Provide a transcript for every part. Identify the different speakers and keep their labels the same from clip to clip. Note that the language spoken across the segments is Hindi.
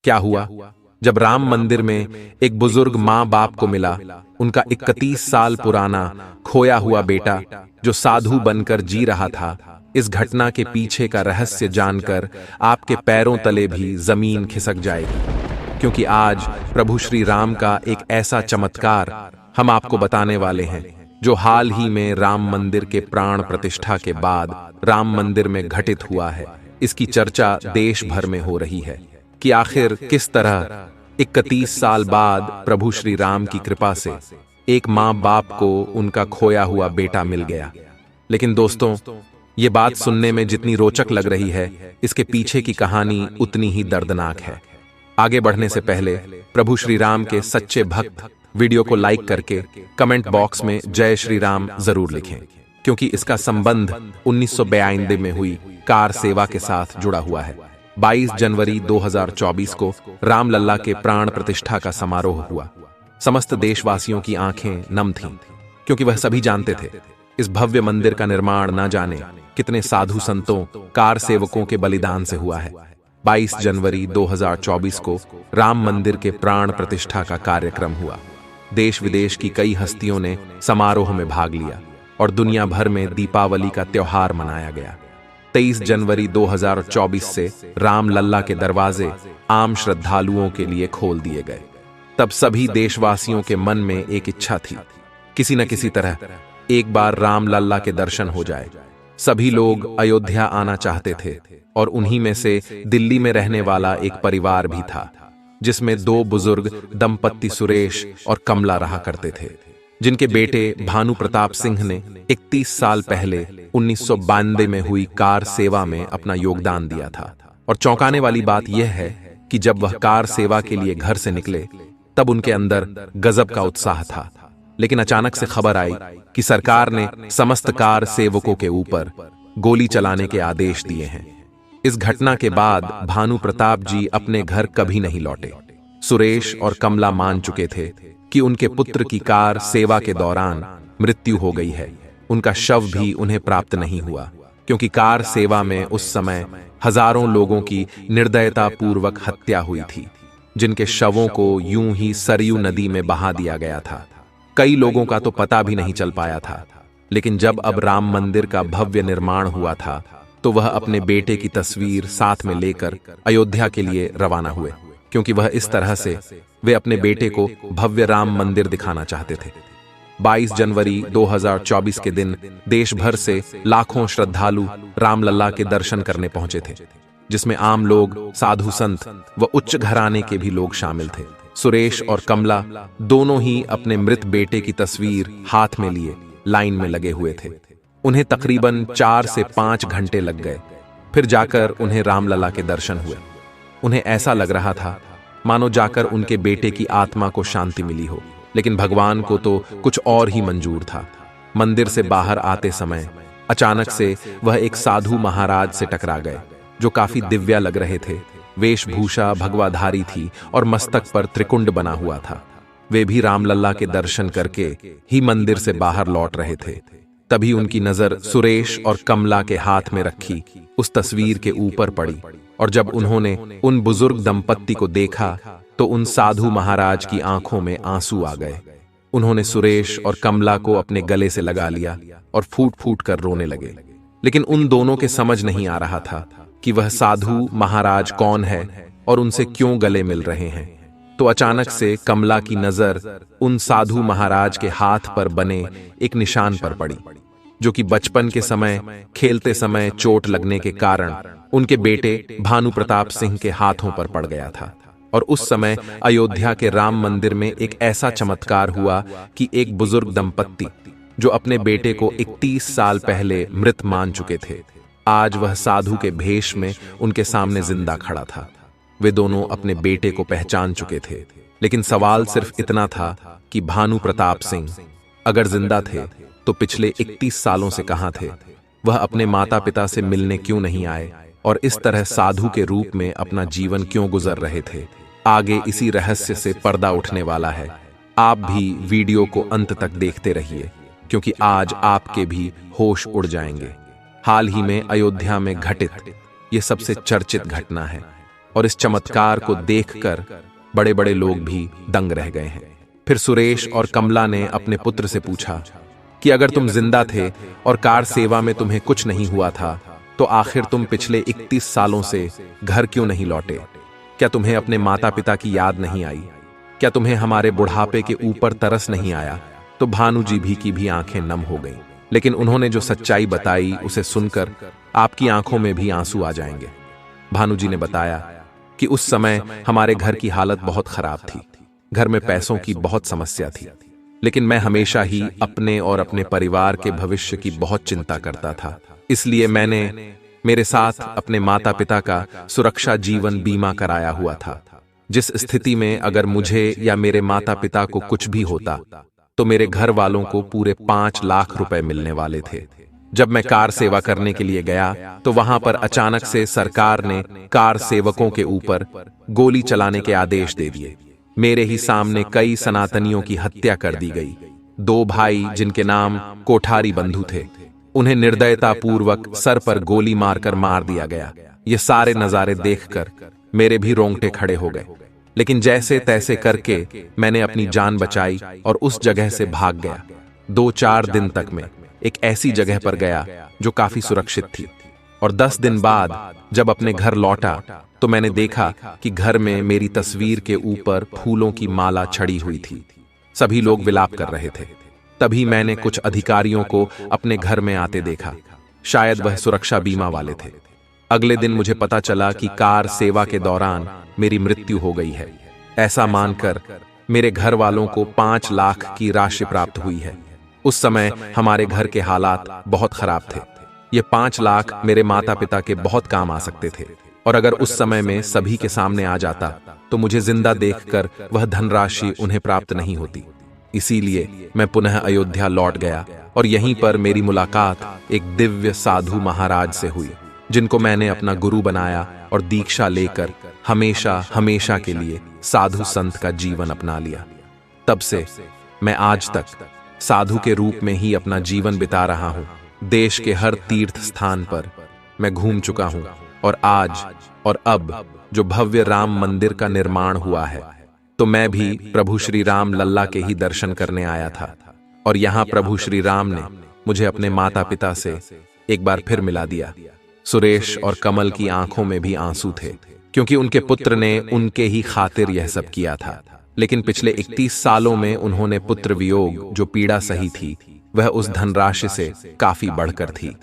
Speaker 1: क्या हुआ? जब राम मंदिर में एक बुजुर्ग माँ बाप को मिला, उनका 31 साल पुराना खोया हुआ बेटा जो साधु बनकर जी रहा था, इस घटना के पीछे का रहस्य जानकर आपके पैरों तले भी जमीन खिसक जाएगी। क्योंकि आज प्रभु श्री राम का एक ऐसा चमत्कार हम आपको बताने वाले हैं जो हाल ही में राम मंदिर के प्राण प्रतिष्ठा के बाद राम मंदिर में घटित हुआ है। इसकी चर्चा देश भर में हो रही है कि आखिर किस तरह 31 साल बाद प्रभु श्री राम की कृपा से एक माँ बाप को उनका खोया हुआ बेटा मिल गया। लेकिन दोस्तों, ये बात सुनने में जितनी रोचक लग रही है, इसके पीछे की कहानी उतनी ही दर्दनाक है। आगे बढ़ने से पहले प्रभु श्री राम के सच्चे भक्त वीडियो को लाइक करके कमेंट बॉक्स में जय श्री राम जरूर लिखें, क्योंकि इसका संबंध 1992 में हुई कार सेवा के साथ जुड़ा हुआ है। 22 जनवरी 2024 को रामलला के प्राण प्रतिष्ठा का समारोह हुआ। समस्त देशवासियों की आंखें नम थीं, क्योंकि वह सभी जानते थे इस भव्य मंदिर का निर्माण न जाने कितने साधु संतों, कार सेवकों के बलिदान से हुआ है। 22 जनवरी 2024 को राम मंदिर के प्राण प्रतिष्ठा का कार्यक्रम हुआ। देश विदेश की कई हस्तियों ने समारोह में भाग लिया और दुनिया भर में दीपावली का त्योहार मनाया गया। 23 जनवरी 2024 से रामलला के दरवाजे आम श्रद्धालुओं के लिए खोल दिए गए। तब सभी देशवासियों के मन में एक इच्छा थी, किसी न किसी तरह एक बार रामलला के दर्शन हो जाए। सभी लोग अयोध्या आना चाहते थे और उन्हीं में से दिल्ली में रहने वाला एक परिवार भी था, जिसमें 2 बुजुर्ग दंपत्ति सुरेश और कमला रहा करते थे, जिनके बेटे भानु प्रताप सिंह ने 31 साल पहले 1992 में हुई कार सेवा में अपना योगदान दिया था। और चौंकाने वाली बात यह है कि जब वह कार सेवा के लिए घर से निकले, तब उनके अंदर गजब का उत्साह था। लेकिन अचानक से खबर आई कि सरकार ने समस्त कार सेवकों के ऊपर गोली चलाने के आदेश दिए हैं। इस घटना के बाद भानु प्रताप जी अपने घर कभी नहीं लौटे। सुरेश और कमला मान चुके थे कि उनके पुत्र की कार सेवा के दौरान मृत्यु हो गई है। उनका शव भी उन्हें प्राप्त नहीं हुआ, क्योंकि कार सेवा में उस समय हजारों लोगों की निर्दयता पूर्वक हत्या हुई थी, जिनके शवों को यूं ही सरयू नदी में बहा दिया गया था। कई लोगों का तो पता भी नहीं चल पाया था। लेकिन जब अब राम मंदिर का भव्य निर्माण हुआ था, तो वह अपने बेटे की तस्वीर साथ में लेकर अयोध्या के लिए रवाना हुए, क्योंकि वह इस तरह से वे अपने बेटे को भव्य राम मंदिर दिखाना चाहते थे। 22 जनवरी 2024 के दिन देश भर से लाखों श्रद्धालु रामलला के दर्शन करने पहुंचे थे, जिसमें आम लोग, साधु संत व उच्च घराने के भी लोग शामिल थे। सुरेश और कमला दोनों ही अपने मृत बेटे की तस्वीर हाथ में लिए लाइन में लगे हुए थे। उन्हें तकरीबन 4 से 5 घंटे लग गए, फिर जाकर उन्हें रामलला के दर्शन हुए। उन्हें ऐसा लग रहा था मानो जाकर उनके बेटे की आत्मा को शांति मिली हो। लेकिन भगवान को तो कुछ और ही मंजूर था। मंदिर से बाहर आते समय अचानक से वह एक साधु महाराज से टकरा गए, जो काफी दिव्या लग रहे थे। वेशभूषा भगवाधारी थी और मस्तक पर त्रिकुंड बना हुआ था। वे भी रामलला के दर्शन करके ही मंदिर से बाहर लौट रहे थे। तभी उनकी नजर सुरेश और कमला के हाथ में रखी उस तस्वीर के ऊपर पड़ी, और जब उन्होंने उन बुजुर्ग दंपत्ति को देखा तो उन साधु महाराज की आंखों में आंसू आ गए। उन्होंने सुरेश और कमला को अपने गले से लगा लिया और फूट फूट कर रोने लगे। लेकिन उन दोनों के समझ नहीं आ रहा था कि वह साधु महाराज कौन है और उनसे क्यों गले मिल रहे हैं। तो अचानक से कमला की नजर उन साधु महाराज के हाथ पर बने एक निशान पर पड़ी, जो कि बचपन के समय खेलते समय चोट लगने के कारण उनके बेटे भानु प्रताप सिंह के हाथों पर पड़ गया था। और उस समय अयोध्या के राम मंदिर में एक ऐसा चमत्कार हुआ कि एक बुजुर्ग दंपत्ति, जो अपने बेटे को 31 साल पहले मृत मान चुके थे, आज वह साधु के भेष में उनके सामने जिंदा खड़ा था। वे दोनों अपने बेटे को पहचान चुके थे। लेकिन सवाल सिर्फ इतना था कि भानु प्रताप सिंह अगर जिंदा थे तो पिछले 31 सालों से कहां थे? वह अपने माता पिता से मिलने क्यों नहीं आए और इस तरह साधु के रूप में अपना जीवन क्यों गुजर रहे थे? आगे इसी रहस्य से पर्दा उठने वाला है। आप भी वीडियो को अंत तक देखते रहिए, क्योंकि आज आपके भी होश उड़ जाएंगे। हाल ही में अयोध्या में घटित ये सबसे चर्चित घटना है। और इस चमत्कार को देखकर बड़े बड़े लोग भी दंग रह गए हैं। फिर सुरेश और कमला ने अपने पुत्र से पूछा कि अगर तुम जिंदा थे और कार सेवा में तुम्हें कुछ नहीं हुआ था, तो आखिर तुम पिछले 31 सालों से घर क्यों नहीं लौटे? क्या तुम्हें अपने माता पिता की याद नहीं आई? क्या तुम्हें हमारे बुढ़ापे के ऊपर तरस नहीं आया? तो भानु जी की भी आंखें नम हो गईं। लेकिन उन्होंने जो सच्चाई बताई उसे सुनकर आपकी आंखों में भी आंसू आ जाएंगे। भानु जी ने बताया कि उस समय हमारे घर की हालत बहुत खराब थी। घर में पैसों की बहुत समस्या थी, लेकिन मैं हमेशा ही अपने और अपने परिवार के भविष्य की बहुत चिंता करता था। इसलिए मैंने मेरे साथ अपने माता पिता का सुरक्षा जीवन बीमा कराया हुआ था, जिस स्थिति में अगर मुझे या मेरे माता पिता को कुछ भी होता तो मेरे घर वालों को पूरे 5 लाख रुपए मिलने वाले थे। जब मैं कार सेवा करने के लिए गया तो वहां पर अचानक से सरकार ने कार सेवकों के ऊपर गोली चलाने के आदेश दे दिए। मेरे ही सामने कई सनातनियों की हत्या कर दी गई। 2 भाई जिनके नाम कोठारी बंधु थे, उन्हें निर्दयता पूर्वक सर पर गोली मारकर मार दिया गया। ये सारे नजारे देखकर मेरे भी रोंगटे खड़े हो गए, लेकिन जैसे तैसे करके मैंने अपनी जान बचाई और उस जगह से भाग गया। 2-4 दिन तक मैं एक ऐसी जगह पर गया जो काफी सुरक्षित थी, और 10 दिन बाद जब अपने घर लौटा तो मैंने देखा कि घर में मेरी तस्वीर के ऊपर फूलों की माला छड़ी हुई थी। सभी लोग विलाप कर रहे थे। तभी मैंने कुछ अधिकारियों को अपने घर में आते देखा। शायद वह सुरक्षा बीमा वाले थे। अगले दिन मुझे पता चला कि कार सेवा के दौरान मेरी मृत्यु हो गई है। ऐसा मानकर मेरे घर वालों को 5 लाख की राशि प्राप्त हुई है। उस समय हमारे घर के हालात बहुत खराब थे। ये 5 लाख मेरे माता पिता के बहुत काम आ सकते थे, और अगर उस समय में सभी के सामने आ जाता तो मुझे जिंदा देखकर वह धनराशि उन्हें प्राप्त नहीं होती। इसीलिए मैं पुनः अयोध्या लौट गया, और यहीं पर मेरी मुलाकात एक दिव्य साधु महाराज से हुई, जिनको मैंने अपना गुरु बनाया और दीक्षा लेकर हमेशा हमेशा के लिए साधु संत का जीवन अपना लिया। तब से मैं आज तक साधु के रूप में ही अपना जीवन बिता रहा हूं। देश के हर तीर्थ स्थान पर मैं घूम चुका हूं, और आज और अब जो भव्य राम मंदिर का निर्माण हुआ है, तो मैं भी प्रभु श्री राम लल्ला के ही दर्शन करने आया था। और यहाँ प्रभु श्री राम ने मुझे अपने माता पिता से एक बार फिर मिला दिया। सुरेश और कमल की आंखों में भी आंसू थे, क्योंकि उनके पुत्र ने उनके ही खातिर यह सब किया था। लेकिन पिछले 31 सालों में उन्होंने पुत्र वियोग जो पीड़ा सही थी, वह उस धनराशि से काफी बढ़कर थी।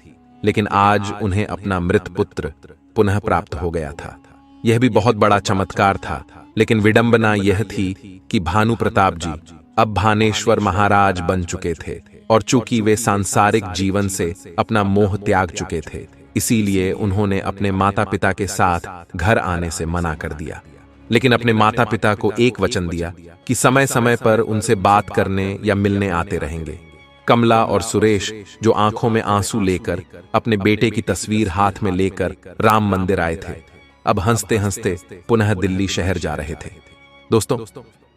Speaker 1: लेकिन आज उन्हें अपना मृत पुत्र पुनः प्राप्त हो गया था। यह भी बहुत बड़ा चमत्कार था, लेकिन विडंबना यह थी कि भानु प्रताप जी अब भानेश्वर महाराज बन चुके थे, और चूंकि वे सांसारिक जीवन से अपना मोह त्याग चुके थे, इसीलिए उन्होंने अपने माता पिता के साथ घर आने से मना कर दिया। लेकिन अपने माता पिता को एक वचन दिया कि समय समय पर उनसे बात करने या मिलने आते रहेंगे। कमला और सुरेश, जो आंखों में आंसू लेकर अपने बेटे की तस्वीर हाथ में लेकर राम मंदिर आए थे, अब हंसते हंसते पुनः दिल्ली शहर जा रहे थे। दोस्तों,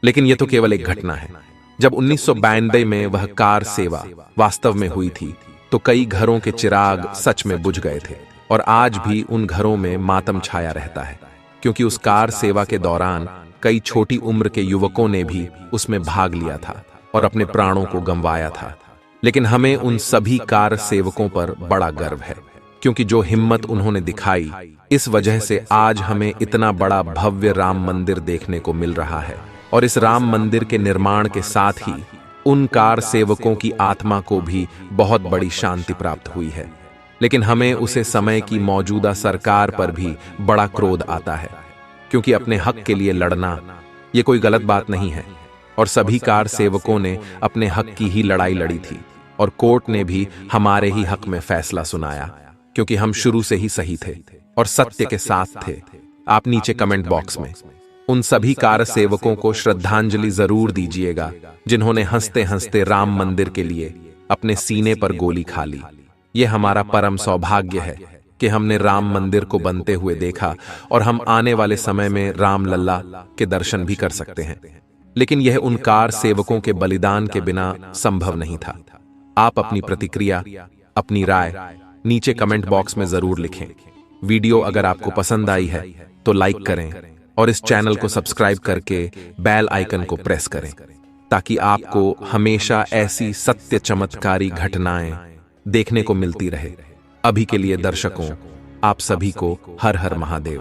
Speaker 1: लेकिन यह तो केवल एक घटना है। जब 1992 में वह कार सेवा वास्तव में हुई थी, तो कई घरों के चिराग सच में बुझ गए थे, और आज भी उन घरों में मातम छाया रहता है, क्योंकि उस कार सेवा के दौरान कई छोटी उम्र के युवकों ने भी उसमें भाग लिया था और अपने प्राणों को गंवाया था। लेकिन हमें उन सभी कार सेवकों पर बड़ा गर्व है, क्योंकि जो हिम्मत उन्होंने दिखाई, इस वजह से आज हमें इतना बड़ा भव्य राम मंदिर देखने को मिल रहा है। और इस राम मंदिर के निर्माण के साथ ही उन कार सेवकों की आत्मा को भी बहुत बड़ी शांति प्राप्त हुई है। लेकिन हमें उसे समय की मौजूदा सरकार पर भी बड़ा क्रोध आता है, क्योंकि अपने हक के लिए लड़ना ये कोई गलत बात नहीं है, और सभी कार सेवकों ने अपने हक की ही लड़ाई लड़ी थी, और कोर्ट ने भी हमारे ही हक में फैसला सुनाया, क्योंकि हम शुरू से ही सही थे और सत्य के साथ थे। आप नीचे कमेंट बॉक्स में उन सभी कार सेवकों को श्रद्धांजलि जरूर दीजिएगा, जिन्होंने हंसते हंसते राम मंदिर के लिए अपने सीने पर गोली खा ली। यह हमारा परम सौभाग्य है कि हमने राम मंदिर को बनते हुए देखा, और हम आने वाले समय में राम लल्ला के दर्शन भी कर सकते हैं। लेकिन यह उन कार सेवकों के बलिदान के बिना संभव नहीं था। आप अपनी प्रतिक्रिया, अपनी राय नीचे कमेंट बॉक्स में जरूर लिखें। वीडियो अगर आपको पसंद आई है तो लाइक करें और इस चैनल को सब्सक्राइब करके बेल आइकन को प्रेस करें, ताकि आपको हमेशा ऐसी सत्य चमत्कारी घटनाएं देखने को मिलती रहे। अभी के लिए दर्शकों, आप सभी को हर हर महादेव।